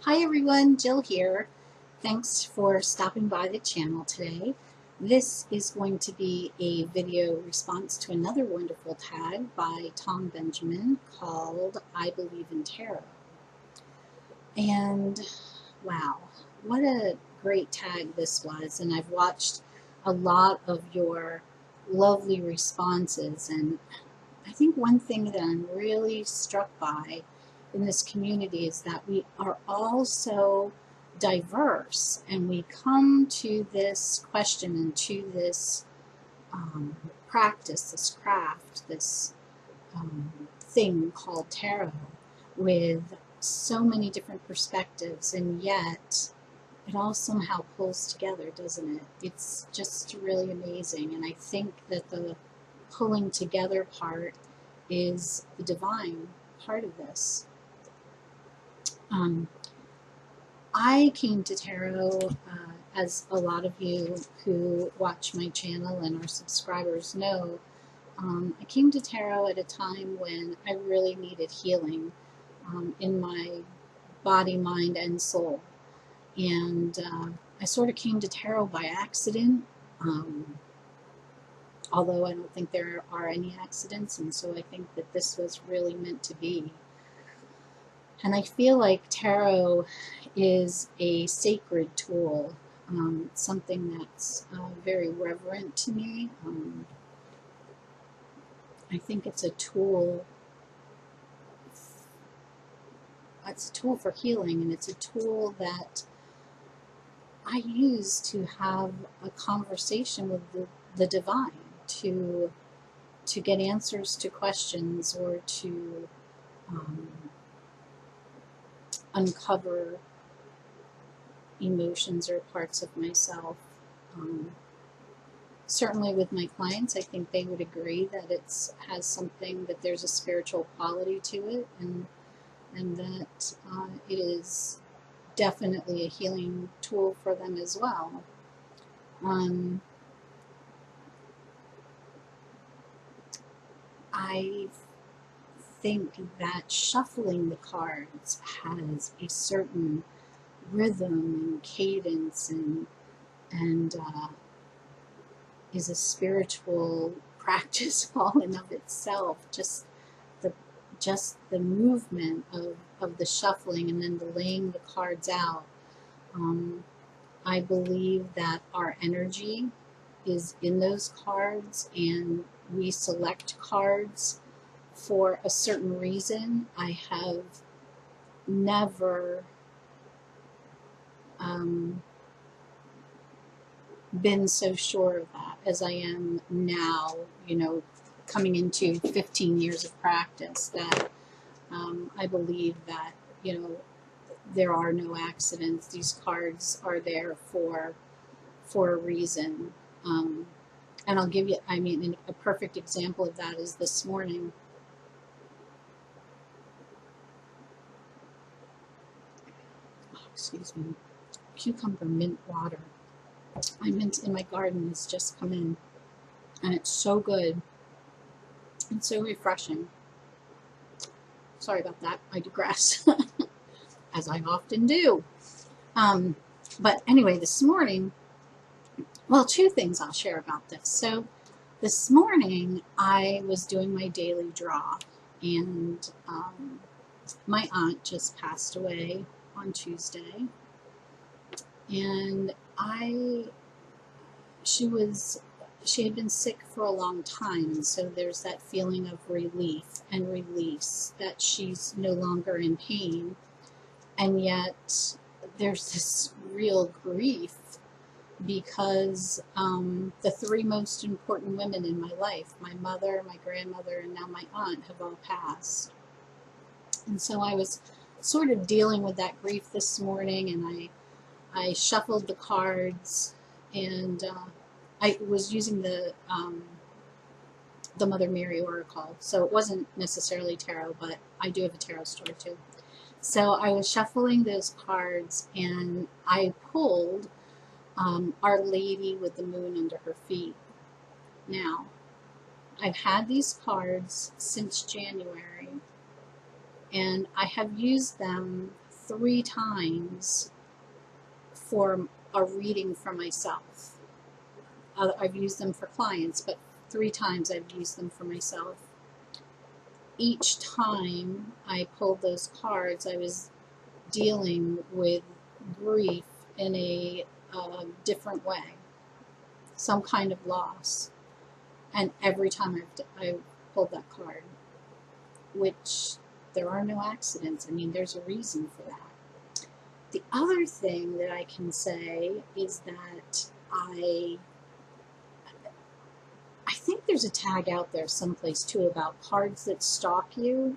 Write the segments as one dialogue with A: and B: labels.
A: Hi everyone, Jill here. Thanks for stopping by the channel today. This is going to be a video response to another wonderful tag by Tom Benjamin called I Believe in Tarot. And wow, what a great tag this was. And I've watched a lot of your lovely responses, and I think one thing that I'm really struck by in this community is that we are all so diverse, and we come to this question and to this practice, this craft, this thing called tarot with so many different perspectives, and yet it all somehow pulls together, doesn't it? It's just really amazing, and I think that the pulling together part is the divine part of this. I came to tarot, as a lot of you who watch my channel and are subscribers know, I came to tarot at a time when I really needed healing in my body, mind, and soul. And I sort of came to tarot by accident, although I don't think there are any accidents, and so I think that this was really meant to be. And I feel like tarot is a sacred tool, something that's very reverent to me. I think it's a tool. It's a tool for healing, and it's a tool that I use to have a conversation with the divine, to get answers to questions, or to uncover emotions or parts of myself. Certainly with my clients, I think they would agree that has something, that there's a spiritual quality to it, and that it is definitely a healing tool for them as well. I think that shuffling the cards has a certain rhythm and cadence, and is a spiritual practice all in of itself. Just the movement of the shuffling and then the laying the cards out. I believe that our energy is in those cards, and we select cards for a certain reason. I have never been so sure of that as I am now, coming into 15 years of practice, that I believe that, there are no accidents. These cards are there for a reason. And I'll give you, a perfect example of that is this morning. Excuse me, cucumber mint water. My mint in my garden has just come in, and it's so good and so refreshing. Sorry about that, I digress, as I often do. But anyway, this morning, well, two things I'll share about this. So this morning I was doing my daily draw, and my aunt just passed away on Tuesday, and she had been sick for a long time, and so there's that feeling of relief and release that she's no longer in pain, and yet there's this real grief because the three most important women in my life, my mother, my grandmother, and now my aunt, have all passed. And so I was sort of dealing with that grief this morning, and I shuffled the cards, and I was using the Mother Mary Oracle, so it wasn't necessarily tarot, but I do have a tarot story too. So I was shuffling those cards, and I pulled Our Lady with the Moon under her feet. Now, I've had these cards since January, and I have used them 3 times for a reading for myself. I've used them for clients, but 3 times I've used them for myself. Each time I pulled those cards, I was dealing with grief in a different way, some kind of loss. And every time I pulled that card, which there are no accidents. I mean, there's a reason for that. The other thing that I can say is that I think there's a tag out there someplace too about cards that stalk you.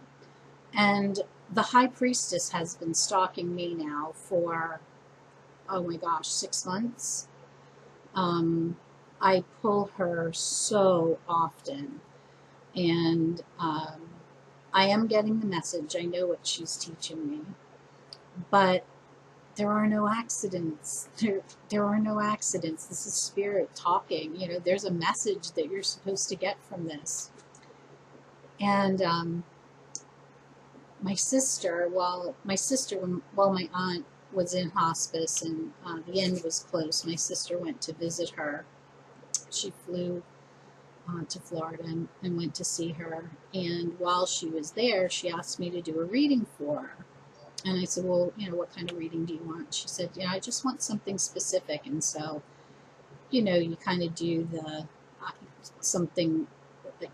A: And the High Priestess has been stalking me now for, oh my gosh, 6 months. I pull her so often, and I am getting the message. I know what she's teaching me, but there are no accidents. There are no accidents. This is spirit talking. You know, there's a message that you're supposed to get from this. And my sister, while my aunt was in hospice and the end was close, my sister went to visit her. She flew to Florida and went to see her. And while she was there, she asked me to do a reading for her. And I said, well, you know, what kind of reading do you want? She said, yeah, I just want something specific. And so, you know, you kind of do the something,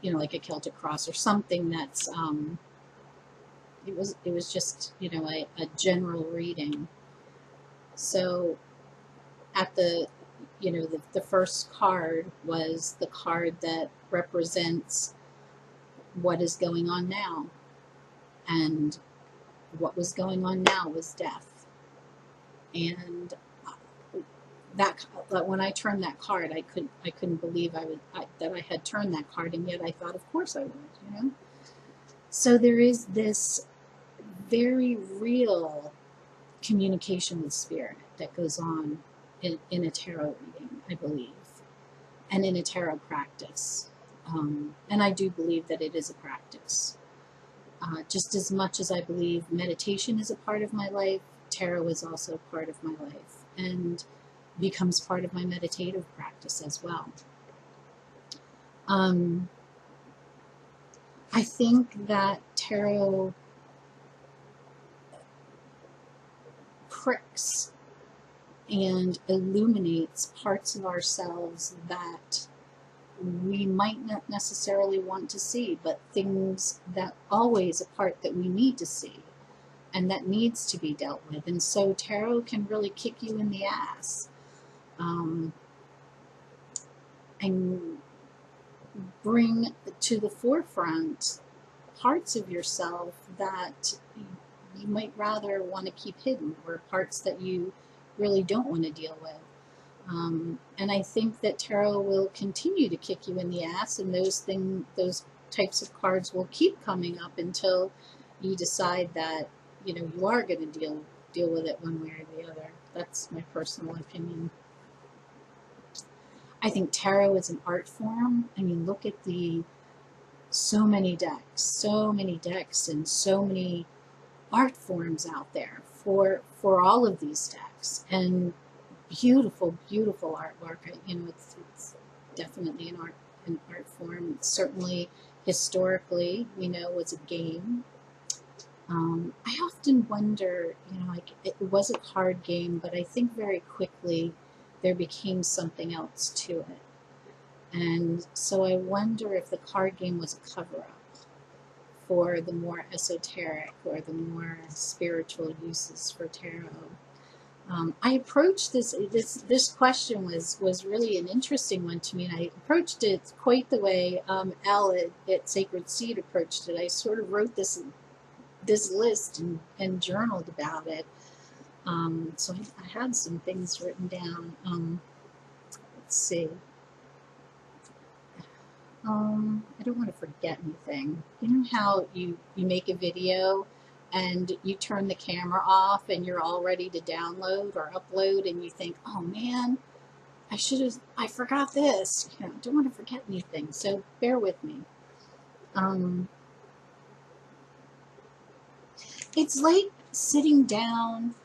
A: you know, like a Celtic cross or something that's, it was just, you know, a general reading. So at the, you know, the first card was the card that represents what is going on now. And what was going on now was death. And that when I turned that card, I couldn't believe that I had turned that card, and yet I thought, of course I would, you know. So there is this very real communication with spirit that goes on in a tarot reading, I believe, and in a tarot practice. And I do believe that it is a practice. Just as much as I believe meditation is a part of my life, tarot is also a part of my life and becomes part of my meditative practice as well. I think that tarot pricks and illuminates parts of ourselves that we might not necessarily want to see, but things that always a part that we need to see and that needs to be dealt with. And so tarot can really kick you in the ass and bring to the forefront parts of yourself that you might rather want to keep hidden, or parts that you really don't want to deal with. And I think that tarot will continue to kick you in the ass, and those types of cards will keep coming up until you decide that, you know, you are going to deal with it one way or the other. That's my personal opinion. I think tarot is an art form. I mean, look at so many decks and so many art forms out there for all of these decks, and beautiful artwork. You know, it's definitely an art form. It's certainly historically, we know, was a game. I often wonder, you know, like, it was a card game, but I think very quickly there became something else to it. And so I wonder if the card game was a cover-up for the more esoteric or the more spiritual uses for tarot. I approached this question was really an interesting one to me, and I approached it quite the way Elle at Sacred Seed approached it. I sort of wrote this list and journaled about it. So I had some things written down. Let's see. I don't want to forget anything. You know how you make a video and you turn the camera off and you're all ready to download or upload, and you think, oh man, I forgot this. You know, don't want to forget anything. So bear with me. It's like sitting down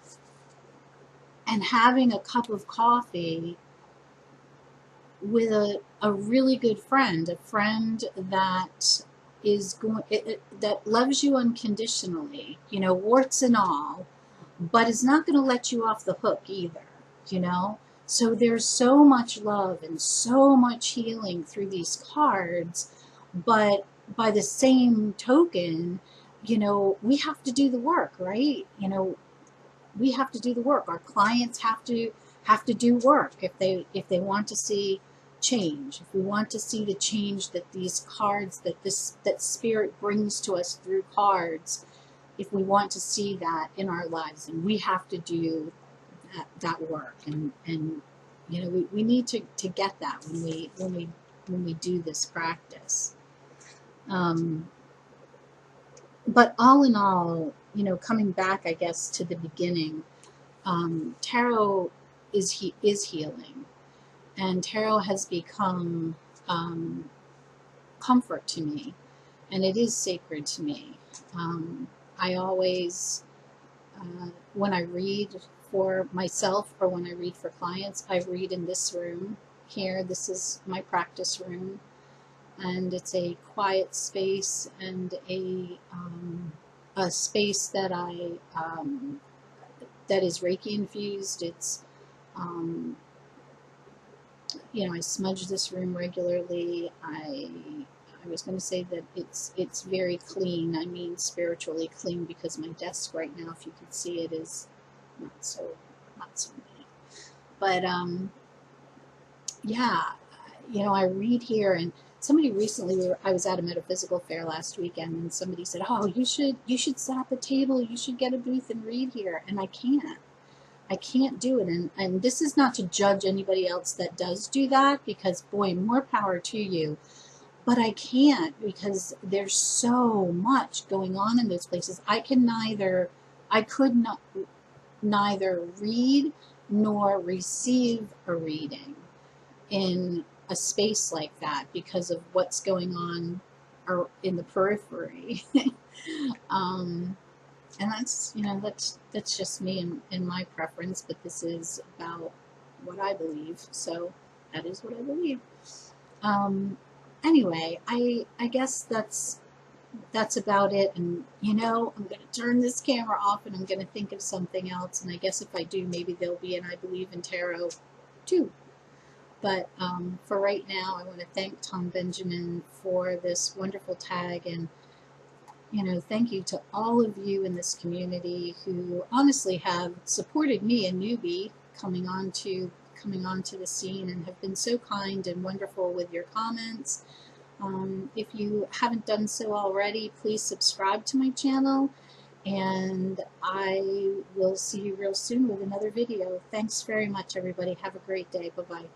A: and having a cup of coffee with a really good friend, a friend that is going that loves you unconditionally, you know, warts and all, but is not going to let you off the hook either, you know. So there's so much love and so much healing through these cards, but by the same token, you know, we have to do the work, right? You know, we have to do the work. Our clients have to do work if they want to see change. If we want to see the change that these cards, that spirit brings to us through cards, if we want to see that in our lives, and we have to do that work, and you know, we need to get that when we do this practice. But all in all, you know, coming back, I guess, to the beginning, tarot is healing, and tarot has become comfort to me, and it is sacred to me. I always, when I read for myself or when I read for clients, I read in this room here. This is my practice room, and it's a quiet space and a space that that is Reiki infused. It's you know, I smudge this room regularly. I was going to say that it's very clean. I mean spiritually clean, because my desk right now, if you can see it, is not so neat. But yeah, you know, I read here, and somebody recently, I was at a metaphysical fair last weekend, and somebody said, "Oh, you should set up a table. You should get a booth and read here." And I can't do it. And this is not to judge anybody else that does do that, because boy, more power to you. But I can't, because there's so much going on in those places. I could neither read nor receive a reading in a space like that, because of what's going on in the periphery. And that's, you know, that's just me and my preference, but this is about what I believe, so that is what I believe. Anyway, I guess that's about it. And you know, I'm going to turn this camera off, and I'm going to think of something else, and I guess if I do, maybe there'll be an I Believe in Tarot too. But for right now, I want to thank Tom Benjamin for this wonderful tag, and you know, thank you to all of you in this community who honestly have supported me, a newbie coming onto the scene, and have been so kind and wonderful with your comments. If you haven't done so already, please subscribe to my channel, and I will see you real soon with another video. Thanks very much, everybody. Have a great day. Bye-bye.